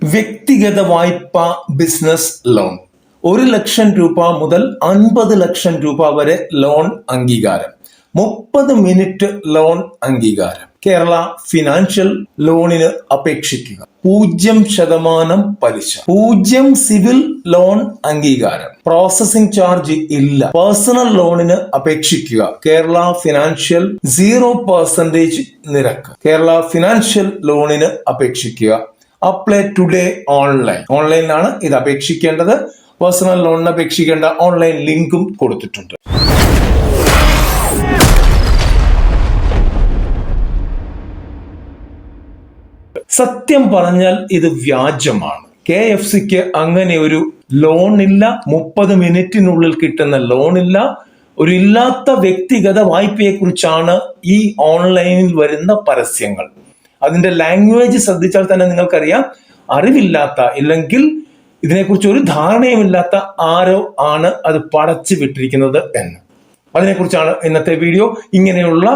വ്യക്തിഗത വായ്പ business loan 1 ലക്ഷം രൂപ മുതൽ 50 ലക്ഷം രൂപ വരെ ലോൺ അംഗീകാരം, 30 മിനിറ്റ് ലോൺ അംഗീകാരം. കേരള ഫിനാൻഷ്യൽ ലോണിന് അപേക്ഷിക്കുക. 0% പലിശ, 0 സിവിൽ ലോൺ അംഗീകാരം, പ്രോസസിംഗ് ചാർജ് ഇല്ല. പേഴ്സണൽ ലോണിന് അപേക്ഷിക്കുക. കേരള ഫിനാൻഷ്യൽ 0% നിരക്ക്. കേരള ഫിനാൻഷ്യൽ ലോണിന് അപേക്ഷിക്കുക. അപ്ലൈ ടുഡേ ഓൺലൈനിലാണ് ഇത് അപേക്ഷിക്കേണ്ടത്. പേഴ്സണൽ ലോണിന് അപേക്ഷിക്കേണ്ട ഓൺലൈൻ ലിങ്കും കൊടുത്തിട്ടുണ്ട്. സത്യം പറഞ്ഞാൽ ഇത് വ്യാജമാണ്. KFCക്ക് അങ്ങനെ ഒരു ലോണില്ല, 30 മിനിറ്റിനുള്ളിൽ കിട്ടുന്ന ലോണില്ല. ഒരു ഇല്ലാത്ത വ്യക്തിഗത വായ്പയെ കുറിച്ചാണ് ഈ ഓൺലൈനിൽ വരുന്ന പരസ്യങ്ങൾ. അതിന്റെ ലാംഗ്വേജ് ശ്രദ്ധിച്ചാൽ തന്നെ നിങ്ങൾക്കറിയാം, അറിവില്ലാത്ത ഇല്ലെങ്കിൽ ഇതിനെക്കുറിച്ച് ഒരു ധാരണയുമില്ലാത്ത ആരോ ആണ് അത് പടച്ചു വിട്ടിരിക്കുന്നത് എന്ന്. അതിനെക്കുറിച്ചാണ് ഇന്നത്തെ വീഡിയോ. ഇങ്ങനെയുള്ള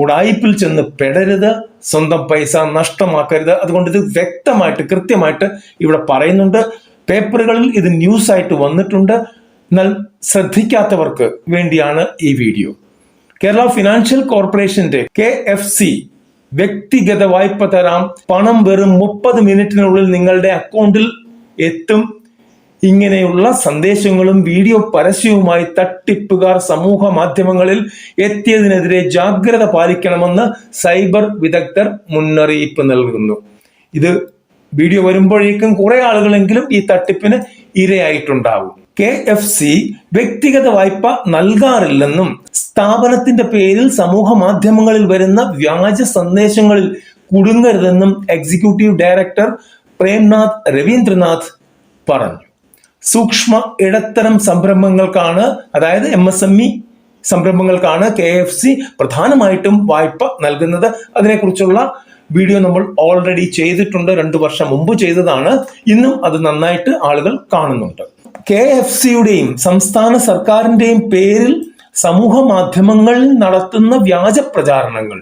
ഉടായിപ്പിൽ ചെന്ന് പെടരുത്, സ്വന്തം പൈസ നഷ്ടമാക്കരുത്. അതുകൊണ്ട് ഇത് വ്യക്തമായിട്ട് കൃത്യമായിട്ട് ഇവിടെ പറയുന്നുണ്ട്. പേപ്പറുകളിൽ ഇത് ന്യൂസ് ആയിട്ട് വന്നിട്ടുണ്ട്. എന്നാൽ ശ്രദ്ധിക്കാത്തവർക്ക് വേണ്ടിയാണ് ഈ വീഡിയോ. കേരള ഫിനാൻഷ്യൽ കോർപ്പറേഷന്റെ KFC വ്യക്തിഗത വായ്പ തരാം, പണം വെറും 30 മിനിറ്റിനുള്ളിൽ നിങ്ങളുടെ അക്കൗണ്ടിൽ എത്തും. ഇങ്ങനെയുള്ള സന്ദേശങ്ങളും വീഡിയോ പരസ്യവുമായി തട്ടിപ്പുകാർ സമൂഹ മാധ്യമങ്ങളിൽ എത്തിയതിനെതിരെ ജാഗ്രത പാലിക്കണമെന്ന് സൈബർ വിദഗ്ധർ മുന്നറിയിപ്പ് നൽകുന്നു. ഇത് വീഡിയോ വരുമ്പോഴേക്കും കുറെ ആളുകളെങ്കിലും ഈ തട്ടിപ്പിന് ഇരയായിട്ടുണ്ടാവും. KFC വ്യക്തിഗത വായ്പ നൽകാറില്ലെന്നും സ്ഥാപനത്തിന്റെ പേരിൽ സമൂഹ മാധ്യമങ്ങളിൽ വരുന്ന വ്യാജ സന്ദേശങ്ങളിൽ കുടുങ്ങരുതെന്നും എക്സിക്യൂട്ടീവ് ഡയറക്ടർ പ്രേംനാഥ് രവീന്ദ്രനാഥ് പറഞ്ഞു. സൂക്ഷ്മ ഇടത്തരം സംരംഭങ്ങൾക്കാണ്, അതായത് MSME സംരംഭങ്ങൾക്കാണ് KFC പ്രധാനമായിട്ടും വായ്പ നൽകുന്നത്. അതിനെക്കുറിച്ചുള്ള വീഡിയോ നമ്മൾ ഓൾറെഡി ചെയ്തിട്ടുണ്ട്. 2 വർഷം മുമ്പ് ചെയ്തതാണ്. ഇന്നും അത് നന്നായിട്ട് ആളുകൾ കാണുന്നുണ്ട്. KFCയുടെയും സംസ്ഥാന സർക്കാരിന്റെയും പേരിൽ സമൂഹ മാധ്യമങ്ങളിൽ നടത്തുന്ന വ്യാജ പ്രചാരണങ്ങൾ,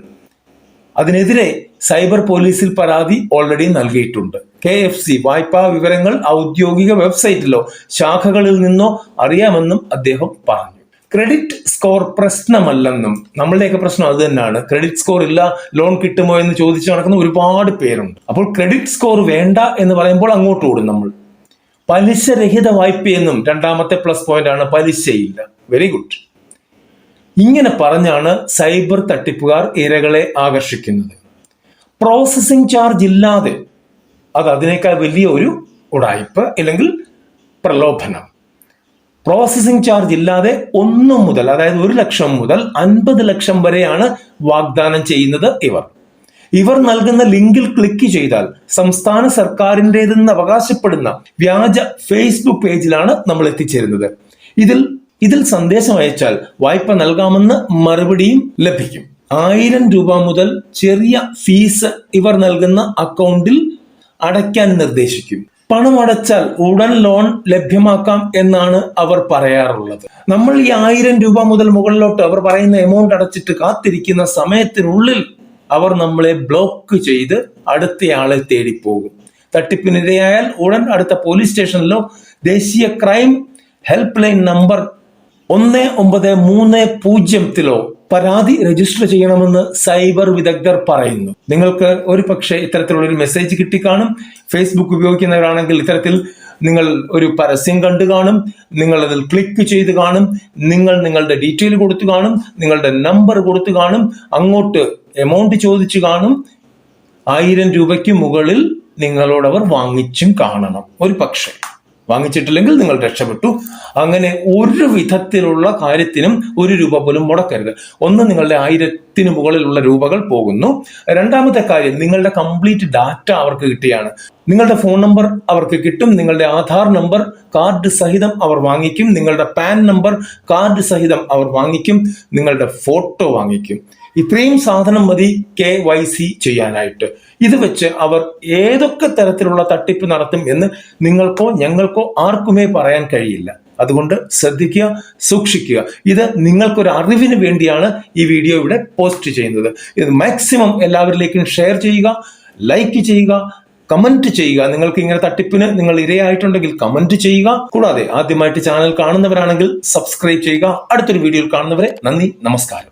അതിനെതിരെ സൈബർ പോലീസിൽ പരാതി ഓൾറെഡി നൽകിയിട്ടുണ്ട്. KFC വായ്പാ വിവരങ്ങൾ ഔദ്യോഗിക വെബ്സൈറ്റിലോ ശാഖകളിൽ നിന്നോ അറിയാമെന്നും അദ്ദേഹം പറഞ്ഞു. ക്രെഡിറ്റ് സ്കോർ പ്രശ്നമല്ലെന്നും, നമ്മളുടെയൊക്കെ പ്രശ്നം അത് തന്നെയാണ്. ക്രെഡിറ്റ് സ്കോർ ഇല്ല, ലോൺ കിട്ടുമോ എന്ന് ചോദിച്ചു നടക്കുന്ന ഒരുപാട് പേരുണ്ട്. അപ്പോൾ ക്രെഡിറ്റ് സ്കോർ വേണ്ട എന്ന് പറയുമ്പോൾ അങ്ങോട്ട് ഓടും നമ്മൾ. പലിശരഹിത വായ്പയെന്നും രണ്ടാമത്തെ പ്ലസ് പോയിന്റ് ആണ്, പലിശയില്ല. Very good. ഇങ്ങനെ പറഞ്ഞാണ് സൈബർ തട്ടിപ്പുകാർ ഇരകളെ ആകർഷിക്കുന്നത്. പ്രോസസിംഗ് ചാർജ് ഇല്ലാതെ, അത് അതിനേക്കാൾ വലിയ ഒരു ഉടായ്പ അല്ലെങ്കിൽ പ്രലോഭനം. പ്രോസസിംഗ് ചാർജ് ഇല്ലാതെ 1 മുതൽ, അതായത് 1 ലക്ഷം മുതൽ 50 ലക്ഷം വരെയാണ് വാഗ്ദാനം ചെയ്യുന്നത് ഇവർ നൽകുന്ന ലിങ്കിൽ ക്ലിക്ക് ചെയ്താൽ സംസ്ഥാന സർക്കാരിൻ്റെതെന്ന് അവകാശപ്പെടുന്ന വ്യാജ ഫേസ്ബുക്ക് പേജിലാണ് നമ്മൾ എത്തിച്ചേരുന്നത്. ഇതിൽ സന്ദേശം അയച്ചാൽ വായ്പ നൽകാമെന്ന് മറുപടിയും ലഭിക്കും. 1000 രൂപ മുതൽ ചെറിയ ഫീസ് ഇവർ നൽകുന്ന അക്കൗണ്ടിൽ അടയ്ക്കാൻ നിർദ്ദേശിക്കും. പണം അടച്ചാൽ ഉടൻ ലോൺ ലഭ്യമാക്കാം എന്നാണ് അവർ പറയാറുള്ളത്. നമ്മൾ ഈ 1000 രൂപ മുതൽ മുകളിലോട്ട് അവർ പറയുന്ന എമൗണ്ട് അടച്ചിട്ട് കാത്തിരിക്കുന്ന സമയത്തിനുള്ളിൽ അവർ നമ്മളെ ബ്ലോക്ക് ചെയ്ത് അടുത്തയാളെ തേടിപ്പോകും. തട്ടിപ്പിനിരയായാൽ ഉടൻ അടുത്ത പോലീസ് സ്റ്റേഷനിലോ ദേശീയ ക്രൈം ഹെൽപ്പ് ലൈൻ നമ്പർ 1930 പരാതി രജിസ്റ്റർ ചെയ്യണമെന്ന് സൈബർ വിദഗ്ധർ പറയുന്നു. നിങ്ങൾക്ക് ഒരു പക്ഷേ ഇത്തരത്തിലുള്ളൊരു മെസ്സേജ് കിട്ടിക്കാണും. ഫേസ്ബുക്ക് ഉപയോഗിക്കുന്നവരാണെങ്കിൽ ഇത്തരത്തിൽ നിങ്ങൾ ഒരു പരസ്യം കണ്ടു കാണും, നിങ്ങൾ അതിൽ ക്ലിക്ക് ചെയ്ത് കാണും, നിങ്ങളുടെ ഡീറ്റെയിൽ കൊടുത്തു കാണും, നിങ്ങളുടെ നമ്പർ കൊടുത്തു കാണും, അങ്ങോട്ട് എമൗണ്ട് ചോദിച്ചു കാണും. 1000 രൂപയ്ക്ക് മുകളിൽ നിങ്ങളോടവർ വാങ്ങിച്ചും കാണണം. ഒരു പക്ഷേ വാങ്ങിച്ചിട്ടില്ലെങ്കിൽ നിങ്ങൾ രക്ഷപ്പെട്ടു. അങ്ങനെ ഒരു വിധത്തിലുള്ള കാര്യത്തിനും 1 രൂപ പോലും മുടക്കരുത്. ഒന്ന്, നിങ്ങളുടെ 1000 മുകളിലുള്ള രൂപകൾ പോകുന്നു. രണ്ടാമത്തെ കാര്യം, നിങ്ങളുടെ കംപ്ലീറ്റ് ഡാറ്റ അവർക്ക് കിട്ടിയാണ്. നിങ്ങളുടെ ഫോൺ നമ്പർ അവർക്ക് കിട്ടും, നിങ്ങളുടെ ആധാർ നമ്പർ കാർഡ് സഹിതം അവർ വാങ്ങിക്കും, നിങ്ങളുടെ പാൻ നമ്പർ കാർഡ് സഹിതം അവർ വാങ്ങിക്കും, നിങ്ങളുടെ ഫോട്ടോ വാങ്ങിക്കും. ഇത്രയും സാധനം മതി KYC ചെയ്യാനായിട്ട്. ഇത് വെച്ച് അവർ ഏതൊക്കെ തരത്തിലുള്ള തട്ടിപ്പ് നടത്തും എന്ന് നിങ്ങൾക്കോ ഞങ്ങൾക്കോ ആർക്കുമേ പറയാൻ കഴിയില്ല. അതുകൊണ്ട് ശ്രദ്ധിക്കുക, സൂക്ഷിക്കുക. ഇത് നിങ്ങൾക്കൊരു അറിവിന് വേണ്ടിയാണ് ഈ വീഡിയോ ഇവിടെ പോസ്റ്റ് ചെയ്യുന്നത്. ഇത് മാക്സിമം എല്ലാവരിലേക്കും ഷെയർ ചെയ്യുക, ലൈക്ക് ചെയ്യുക, കമന്റ് ചെയ്യുക. നിങ്ങൾക്ക് ഇങ്ങനെ തട്ടിപ്പിന് നിങ്ങൾ ഇരയായിട്ടുണ്ടെങ്കിൽ കമന്റ് ചെയ്യുക. കൂടാതെ ആദ്യമായിട്ട് ചാനൽ കാണുന്നവരാണെങ്കിൽ സബ്സ്ക്രൈബ് ചെയ്യുക. അടുത്തൊരു വീഡിയോയിൽ കാണുന്നവരെ നന്ദി, നമസ്കാരം.